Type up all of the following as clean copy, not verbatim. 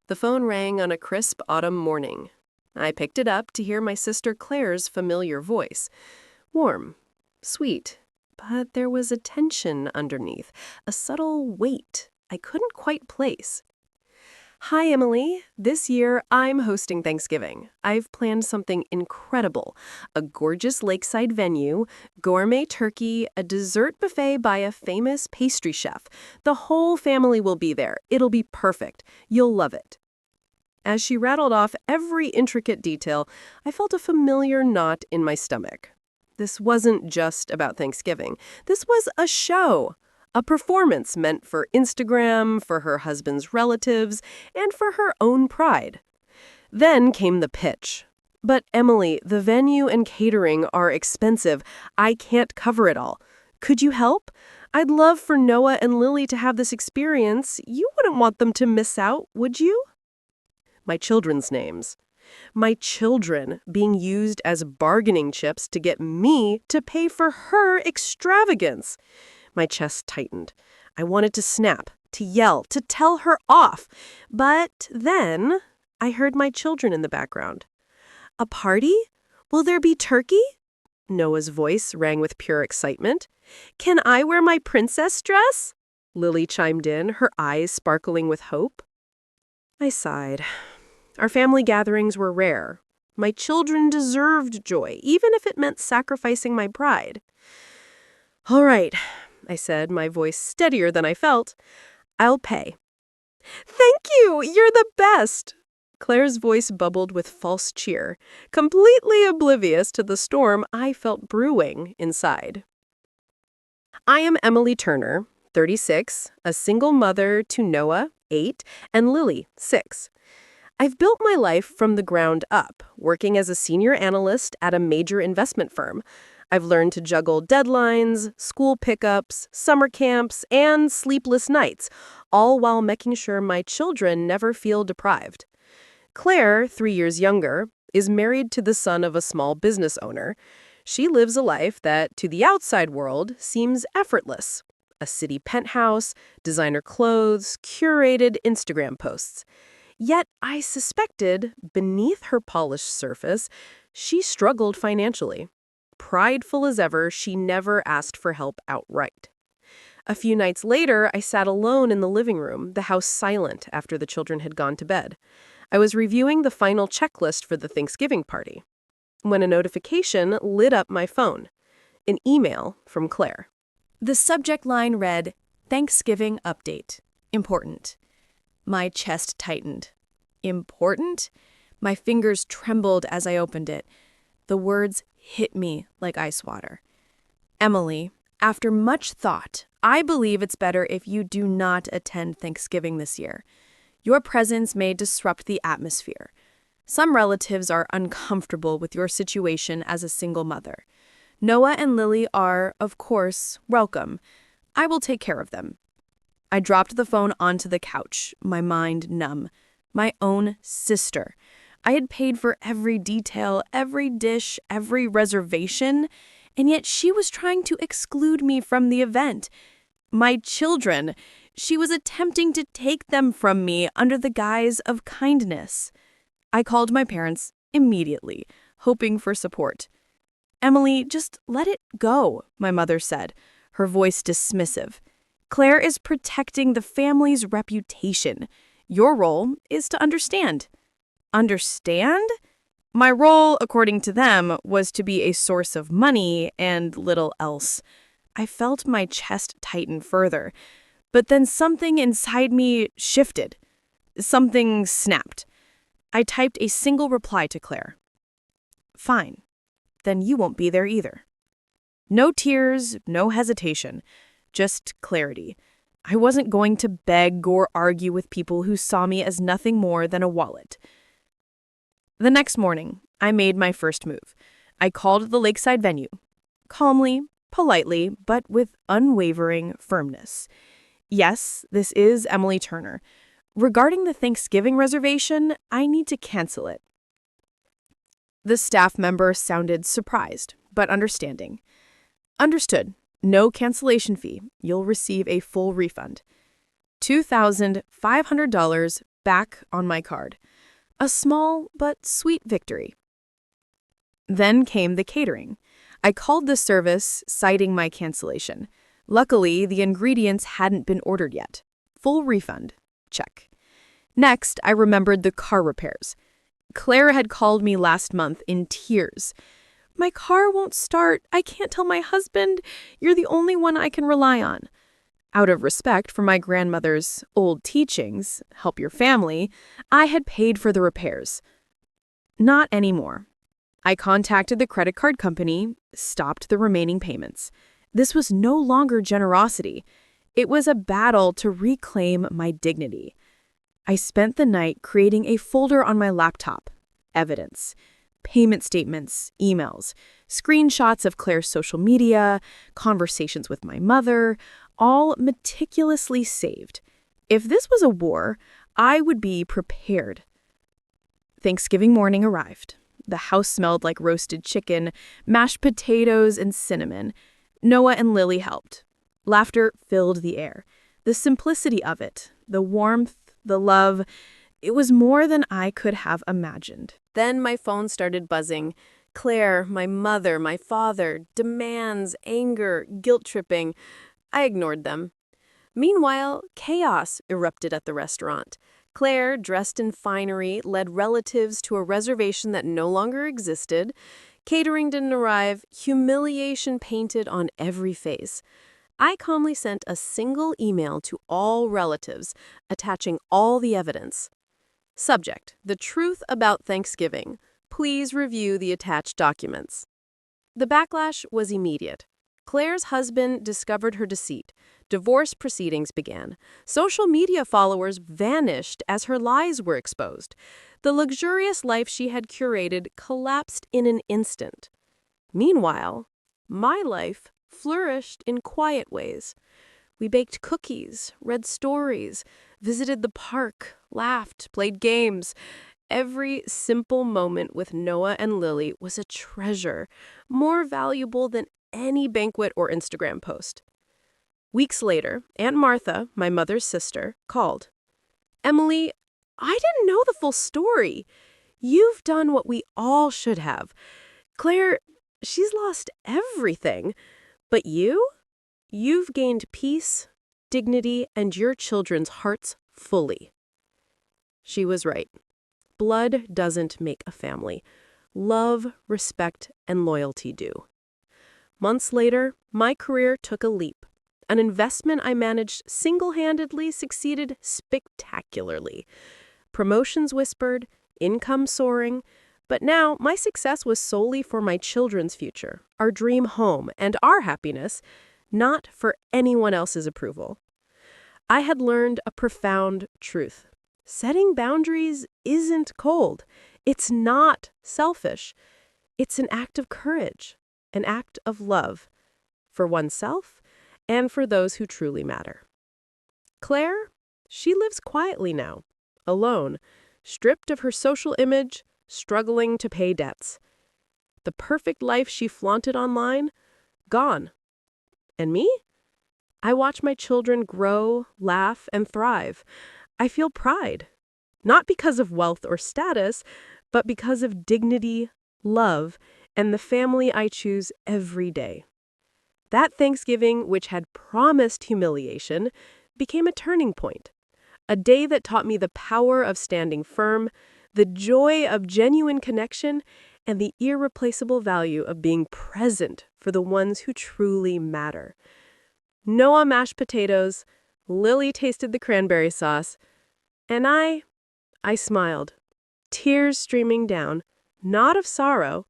The phone rang on a crisp autumn morning. I picked it up to hear my sister Claire's familiar voice. Warm, sweet, but there was a tension underneath, a subtle weight I couldn't quite place. Hi, Emily. This year, I'm hosting Thanksgiving. I've planned something incredible. A gorgeous lakeside venue, gourmet turkey, a dessert buffet by a famous pastry chef. The whole family will be there. It'll be perfect. You'll love it. As she rattled off every intricate detail, I felt a familiar knot in my stomach. This wasn't just about Thanksgiving. This was a show. A performance meant for Instagram, for her husband's relatives, and for her own pride. Then came the pitch. But Emily, the venue and catering are expensive. I can't cover it all. Could you help? I'd love for Noah and Lily to have this experience. You wouldn't want them to miss out, would you? My children's names. My children being used as bargaining chips to get me to pay for her extravagance. My chest tightened. I wanted to snap, to yell, to tell her off. But then I heard my children in the background. A party? Will there be turkey? Noah's voice rang with pure excitement. Can I wear my princess dress? Lily chimed in, her eyes sparkling with hope. I sighed. Our family gatherings were rare. My children deserved joy, even if it meant sacrificing my pride. All right, I said, my voice steadier than I felt. I'll pay. Thank you! You're the best! Claire's voice bubbled with false cheer, completely oblivious to the storm I felt brewing inside. I am Emily Turner, 36, a single mother to Noah, 8, and Lily, 6. I've built my life from the ground up, working as a senior analyst at a major investment firm. I've learned to juggle deadlines, school pickups, summer camps, and sleepless nights, all while making sure my children never feel deprived. Claire, 3 years younger, is married to the son of a small business owner. She lives a life that, to the outside world, seems effortless. A city penthouse, designer clothes, curated Instagram posts. Yet I suspected, beneath her polished surface, she struggled financially. Prideful as ever, she never asked for help outright. A few nights later, I sat alone in the living room, the house silent after the children had gone to bed. I was reviewing the final checklist for the Thanksgiving party, when a notification lit up my phone. An email from Claire. The subject line read, Thanksgiving update. Important. My chest tightened. Important? My fingers trembled as I opened it. The words hit me like ice water. Emily, after much thought, I believe it's better if you do not attend Thanksgiving this year. Your presence may disrupt the atmosphere. Some relatives are uncomfortable with your situation as a single mother. Noah and Lily are, of course, welcome. I will take care of them. I dropped the phone onto the couch, my mind numb. My own sister. I had paid for every detail, every dish, every reservation, and yet she was trying to exclude me from the event. My children. She was attempting to take them from me under the guise of kindness. I called my parents immediately, hoping for support. Emily, just let it go, my mother said, her voice dismissive. Claire is protecting the family's reputation. Your role is to understand. Understand? My role, according to them, was to be a source of money and little else. I felt my chest tighten further, but then something inside me shifted. Something snapped. I typed a single reply to Claire. Fine. Then you won't be there either. No tears, no hesitation. Just clarity. I wasn't going to beg or argue with people who saw me as nothing more than a wallet. The next morning, I made my first move. I called the lakeside venue. Calmly, politely, but with unwavering firmness. Yes, this is Emily Turner. Regarding the Thanksgiving reservation, I need to cancel it. The staff member sounded surprised, but understanding. Understood. No cancellation fee. You'll receive a full refund. $2,500 back on my card. A small but sweet victory. Then came the catering. I called the service, citing my cancellation. Luckily, the ingredients hadn't been ordered yet. Full refund. Check. Next, I remembered the car repairs. Claire had called me last month in tears. "My car won't start. I can't tell my husband. You're the only one I can rely on." Out of respect for my grandmother's old teachings, help your family, I had paid for the repairs. Not anymore. I contacted the credit card company, stopped the remaining payments. This was no longer generosity. It was a battle to reclaim my dignity. I spent the night creating a folder on my laptop. Evidence. Payment statements, emails, screenshots of Claire's social media, conversations with my mother, all meticulously saved. If this was a war, I would be prepared. Thanksgiving morning arrived. The house smelled like roasted chicken, mashed potatoes, and cinnamon. Noah and Lily helped. Laughter filled the air. The simplicity of it, the warmth, the love, it was more than I could have imagined. Then my phone started buzzing. Claire, my mother, my father, demands, anger, guilt-tripping. I ignored them. Meanwhile, chaos erupted at the restaurant. Claire, dressed in finery, led relatives to a reservation that no longer existed. Catering didn't arrive, humiliation painted on every face. I calmly sent a single email to all relatives, attaching all the evidence. Subject: the truth about Thanksgiving. Please review the attached documents. The backlash was immediate. Claire's husband discovered her deceit. Divorce proceedings began. Social media followers vanished as her lies were exposed. The luxurious life she had curated collapsed in an instant. Meanwhile, my life flourished in quiet ways. We baked cookies, read stories, visited the park, laughed, played games. Every simple moment with Noah and Lily was a treasure, more valuable than any banquet or Instagram post. Weeks later, Aunt Martha, my mother's sister, called. "Emily, I didn't know the full story. You've done what we all should have. Claire, she's lost everything. But you've gained peace, dignity, and your children's hearts fully." She was right. Blood doesn't make a family. Love, respect, and loyalty do. Months later, my career took a leap. An investment I managed single-handedly succeeded spectacularly. Promotions whispered, income soaring, but now my success was solely for my children's future, our dream home, and our happiness, not for anyone else's approval. I had learned a profound truth. Setting boundaries isn't cold. It's not selfish. It's an act of courage, an act of love, for oneself and for those who truly matter. Claire, she lives quietly now, alone, stripped of her social image, struggling to pay debts. The perfect life she flaunted online, gone. And me? I watch my children grow, laugh, and thrive. I feel pride, not because of wealth or status, but because of dignity, love, and the family I choose every day. That Thanksgiving, which had promised humiliation, became a turning point. A day that taught me the power of standing firm, the joy of genuine connection, and the irreplaceable value of being present for the ones who truly matter. Noah mashed potatoes, Lily tasted the cranberry sauce, and I smiled, tears streaming down, not of sorrow,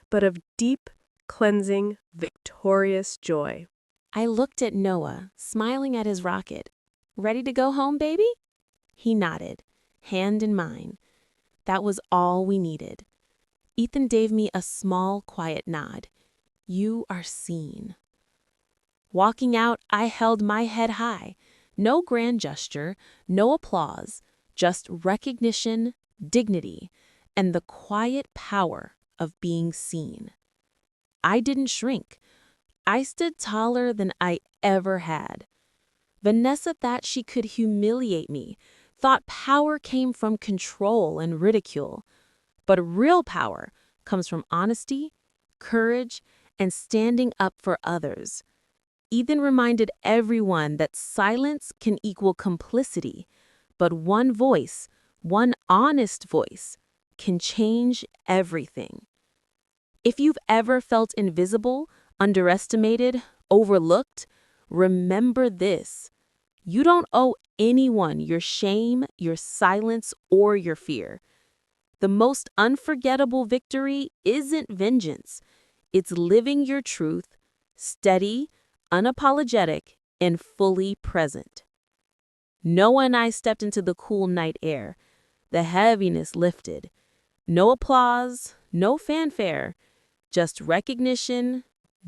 but of deep, cleansing, victorious joy. I looked at Noah, smiling at his rocket. "Ready to go home, baby?" He nodded, hand in mine. That was all we needed. Ethan gave me a small, quiet nod. "You are seen." Walking out, I held my head high. No grand gesture, no applause, just recognition, dignity, and the quiet power of being seen. I didn't shrink. I stood taller than I ever had. Vanessa thought she could humiliate me, thought power came from control and ridicule. But real power comes from honesty, courage, and standing up for others. Ethan reminded everyone that silence can equal complicity, but one voice, one honest voice, can change everything. If you've ever felt invisible, underestimated, overlooked, remember this. You don't owe anyone your shame, your silence, or your fear. The most unforgettable victory isn't vengeance. It's living your truth, steady, unapologetic, and fully present. Noah and I stepped into the cool night air. The heaviness lifted. No applause, no fanfare, just recognition,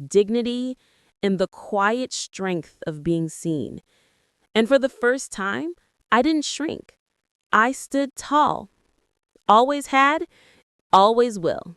dignity, and the quiet strength of being seen. And for the first time, I didn't shrink. I stood tall. Always had, always will.